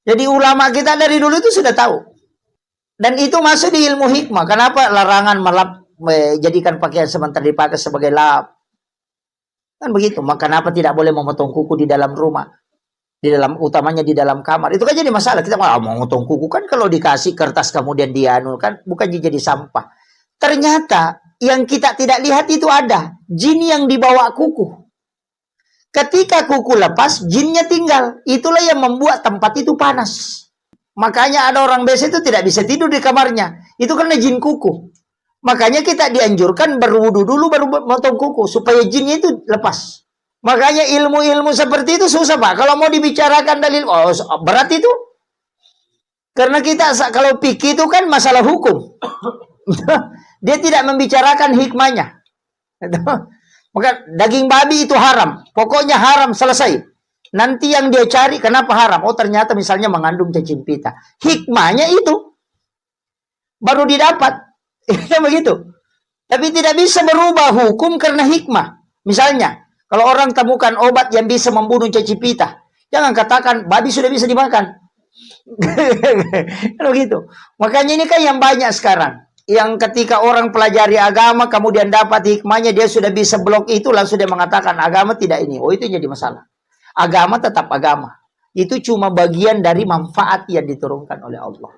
Jadi ulama kita dari dulu itu sudah tahu. Dan itu masuk di ilmu hikmah. Kenapa larangan menjadikan pakaian sementara dipakai sebagai lap? Kan begitu. Maka kenapa tidak boleh memotong kuku di dalam rumah? Di dalam, utamanya di dalam kamar. Itu kan jadi masalah. Kita mau memotong kuku kan kalau dikasih kertas kemudian dianulkan, bukan jadi sampah. Ternyata yang kita tidak lihat itu ada jin yang dibawa kuku. Ketika kuku lepas, jinnya tinggal. Itulah yang membuat tempat itu panas. Makanya ada orang biasa itu tidak bisa tidur di kamarnya. Itu karena jin kuku. Makanya kita dianjurkan berwudu dulu baru motong kuku. Supaya jinnya itu lepas. Makanya ilmu-ilmu seperti itu susah, Pak. Kalau mau dibicarakan dalil, berat itu. Karena kita, kalau fikih itu kan masalah hukum. Dia tidak membicarakan hikmahnya. Maka daging babi itu haram. Pokoknya haram, selesai. Nanti yang dia cari, kenapa haram? Oh ternyata misalnya mengandung cacing pita. Hikmahnya itu. Baru didapat. Begitu. Tapi tidak bisa berubah hukum karena hikmah. Misalnya, kalau orang temukan obat yang bisa membunuh cacing pita. Jangan katakan, babi sudah bisa dimakan. Begitu. Makanya ini kan yang banyak sekarang. Yang ketika orang pelajari agama, kemudian dapat hikmahnya, dia sudah bisa blok itu, langsung dia mengatakan agama tidak ini. Oh, itu jadi masalah. Agama tetap agama. Itu cuma bagian dari manfaat yang diturunkan oleh Allah.